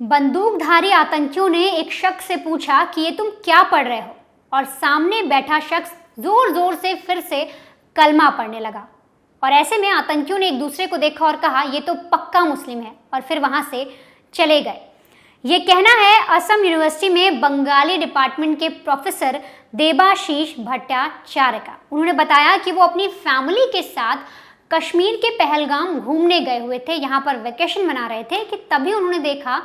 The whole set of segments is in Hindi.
बंदूकधारी आतंकियों ने एक शख्स से पूछा कि ये तुम क्या पढ़ रहे हो, और सामने बैठा शख्स जोर जोर से फिर से कलमा पढ़ने लगा। और ऐसे में आतंकियों ने एक दूसरे को देखा और कहा ये तो पक्का मुस्लिम है, और फिर वहां से चले गए। ये कहना है असम यूनिवर्सिटी में बंगाली डिपार्टमेंट के प्रोफेसर देबाशीष भट्टाचार्य का। उन्होंने बताया कि वो अपनी फैमिली के साथ कश्मीर के पहलगाम घूमने गए हुए थे, यहाँ पर वेकेशन मना रहे थे कि तभी उन्होंने देखा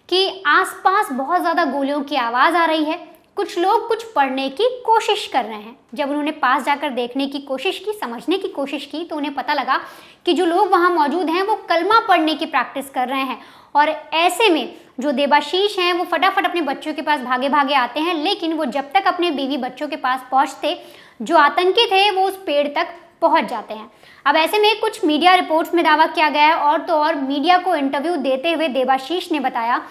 कि आसपास बहुत ज़्यादा गोलियों की आवाज़ आ रही है। कुछ लोग कुछ पढ़ने की कोशिश कर रहे हैं। जब उन्होंने पास जाकर देखने की कोशिश की, समझने की कोशिश की, तो उन्हें पता लगा कि जो लोग वहाँ मौजूद हैं वो कलमा पढ़ने की प्रैक्टिस कर रहे हैं। और ऐसे में जो देबाशीष हैं वो फटाफट अपने बच्चों के पास भागे भागे आते हैं, लेकिन वो जब तक अपने बीवी बच्चों के पास पहुँचते, जो आतंकी थे वो उस पेड़ तक पहुंच जाते हैं। अब ऐसे में कुछ मीडिया रिपोर्ट्स में दावा किया गया है, और तो और मीडिया को इंटरव्यू देते हुए देबाशीष ने बताया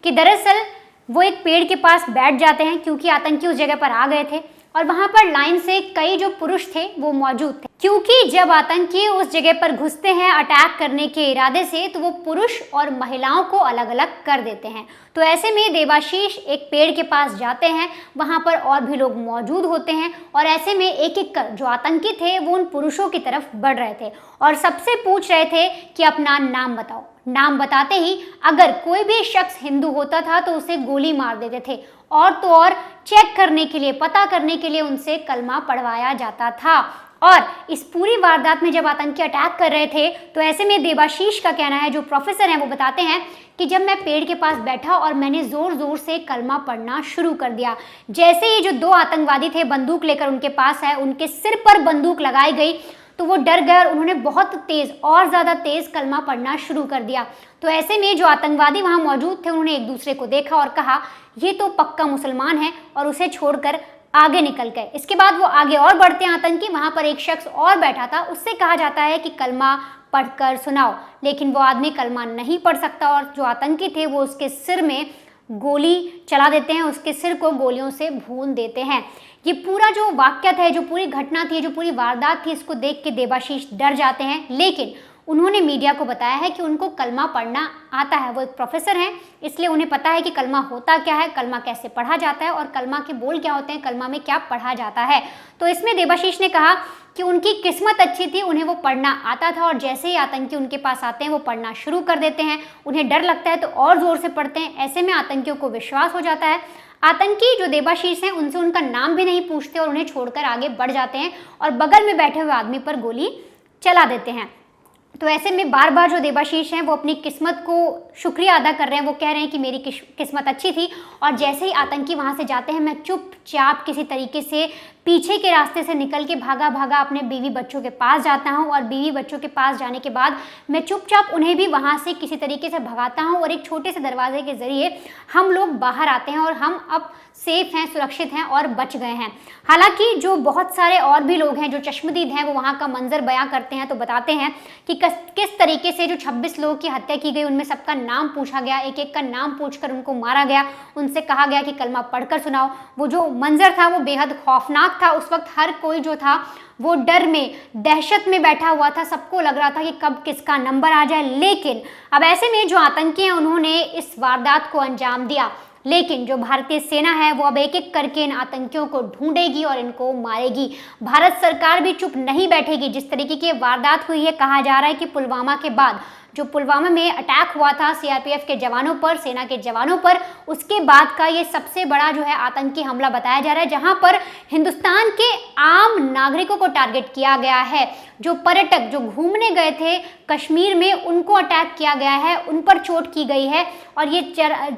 कि दरअसल वो एक पेड़ के पास बैठ जाते हैं क्योंकि आतंकी उस जगह पर आ गए थे, और वहां पर लाइन से कई जो पुरुष थे वो मौजूद थे। क्योंकि जब आतंकी उस जगह पर घुसते हैं अटैक करने के इरादे से, तो वो पुरुष और महिलाओं को अलग अलग कर देते हैं। तो ऐसे में देबाशीष एक पेड़ के पास जाते हैं, वहां पर और भी लोग मौजूद होते हैं, और ऐसे में एक एक कर जो आतंकी थे वो उन पुरुषों की तरफ बढ़ रहे थे और सबसे पूछ रहे थे कि अपना नाम बताओ। नाम बताते ही अगर कोई भी शख्स हिंदू होता था तो उसे गोली मार देते थे, और तो और चेक करने के लिए, पता करने के लिए उनसे कलमा पढ़वाया जाता था। और इस पूरी वारदात में जब आतंकी अटैक कर रहे थे, तो ऐसे में देबाशीष का कहना है, जो प्रोफेसर हैं वो बताते हैं कि जब मैं पेड़ के पास बैठा और मैंने जोर जोर से कलमा पढ़ना शुरू कर दिया, जैसे ही जो दो आतंकवादी थे बंदूक लेकर उनके पास आए, उनके सिर पर बंदूक लगाई गई तो वो डर गए और उन्होंने बहुत तेज और ज़्यादा तेज कलमा पढ़ना शुरू कर दिया। तो ऐसे में जो आतंकवादी वहाँ मौजूद थे उन्होंने एक दूसरे को देखा और कहा ये तो पक्का मुसलमान है, और उसे छोड़कर आगे निकल गए। इसके बाद वो आगे और बढ़ते हैं आतंकी। वहाँ पर एक शख्स और बैठा था, उससे कहा जाता है कि कलमा पढ़कर सुनाओ, लेकिन वो आदमी कलमा नहीं पढ़ सकता, और जो आतंकी थे वो उसके सिर में गोली चला देते हैं, उसके सिर को गोलियों से भून देते हैं। ये पूरा जो वाक्य है, जो पूरी घटना थी, जो पूरी वारदात थी, इसको देख के देबाशीष डर जाते हैं, लेकिन उन्होंने मीडिया को बताया है कि उनको कलमा पढ़ना आता है। वो एक प्रोफेसर हैं, इसलिए उन्हें पता है कि कलमा होता क्या है, कलमा कैसे पढ़ा जाता है, और कलमा के बोल क्या होते हैं, कलमा में क्या पढ़ा जाता है। तो इसमें देबाशीष ने कहा कि उनकी किस्मत अच्छी थी, उन्हें वो पढ़ना आता था, और जैसे ही आतंकी उनके पास आते हैं वो पढ़ना शुरू कर देते हैं। उन्हें डर लगता है तो और ज़ोर से पढ़ते हैं। ऐसे में आतंकियों को विश्वास हो जाता है। आतंकी जो देबाशीष हैं उनसे उनका नाम भी नहीं पूछते और उन्हें छोड़कर आगे बढ़ जाते हैं और बगल में बैठे हुए आदमी पर गोली चला देते हैं। तो ऐसे में बार बार जो देबाशीष हैं वो अपनी किस्मत को शुक्रिया अदा कर रहे हैं। वो कह रहे हैं कि मेरी किस्मत अच्छी थी, और जैसे ही आतंकी वहाँ से जाते हैं मैं चुपचाप किसी तरीके से पीछे के रास्ते से निकल के भागा भागा अपने बीवी बच्चों के पास जाता हूँ, और बीवी बच्चों के पास जाने के बाद मैं चुपचाप उन्हें भी वहाँ से किसी तरीके से भगाता हूँ, और एक छोटे से दरवाजे के ज़रिए हम लोग बाहर आते हैं और हम अब सेफ हैं, सुरक्षित हैं और बच गए हैं। हालांकि जो बहुत सारे और भी लोग हैं जो चश्मदीद हैं वो वहाँ का मंजर बयां करते हैं, तो बताते हैं कि किस तरीके से जो 26 लोगों की हत्या की गई उनमें सबका नाम पूछा गया, एक एक का नाम पूछकर उनको मारा गया, उनसे कहा गया कि कलमा पढ़कर सुनाओ। वो जो मंजर था वो बेहद खौफनाक था। उस वक्त हर कोई जो था वो डर में, दहशत में बैठा हुआ था। सबको लग रहा था कि कब किसका नंबर आ जाए। लेकिन अब ऐसे में जो आतंकी हैं उन्होंने इस वारदात को अंजाम दिया, लेकिन जो भारतीय सेना है वो अब एक एक करके इन आतंकियों को ढूंढेगी और इनको मारेगी। भारत सरकार भी चुप नहीं बैठेगी। जिस तरीके की वारदात हुई है, कहा जा रहा है कि पुलवामा के बाद, जो पुलवामा में अटैक हुआ था सीआरपीएफ के जवानों पर, सेना के जवानों पर, उसके बाद का ये सबसे बड़ा जो है आतंकी हमला बताया जा रहा है, जहां पर हिंदुस्तान के आम नागरिकों को टारगेट किया गया है। जो पर्यटक जो घूमने गए थे कश्मीर में, उनको अटैक किया गया है, उन पर चोट की गई है, और ये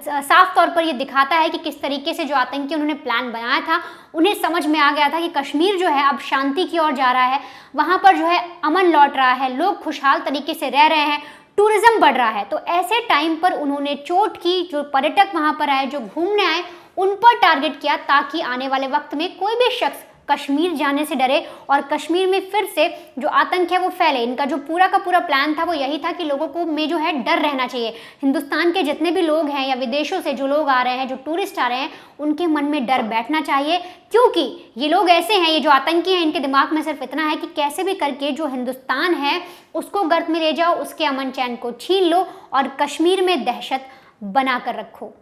साफ तौर पर ये दिखाता है कि किस तरीके से जो आतंकी उन्होंने प्लान बनाया था, उन्हें समझ में आ गया था कि कश्मीर जो है अब शांति की ओर जा रहा है, वहाँ पर जो है अमन लौट रहा है, लोग खुशहाल तरीके से रह रहे हैं, टूरिज्म बढ़ रहा है। तो ऐसे टाइम पर उन्होंने चोट की, जो पर्यटक वहाँ पर आए, जो घूमने आए, उन पर टारगेट किया, ताकि आने वाले वक्त में कोई भी शख्स कश्मीर जाने से डरे और कश्मीर में फिर से जो आतंक है वो फैले। इनका जो पूरा का पूरा प्लान था वो यही था कि लोगों को में जो है डर रहना चाहिए। हिंदुस्तान के जितने भी लोग हैं या विदेशों से जो लोग आ रहे हैं, जो टूरिस्ट आ रहे हैं, उनके मन में डर बैठना चाहिए, क्योंकि ये लोग ऐसे हैं, ये जो आतंकी हैं, इनके दिमाग में सिर्फ इतना है कि कैसे भी करके जो हिंदुस्तान है उसको गर्त में ले जाओ, उसके अमन चैन को छीन लो और कश्मीर में दहशत बनाकर रखो।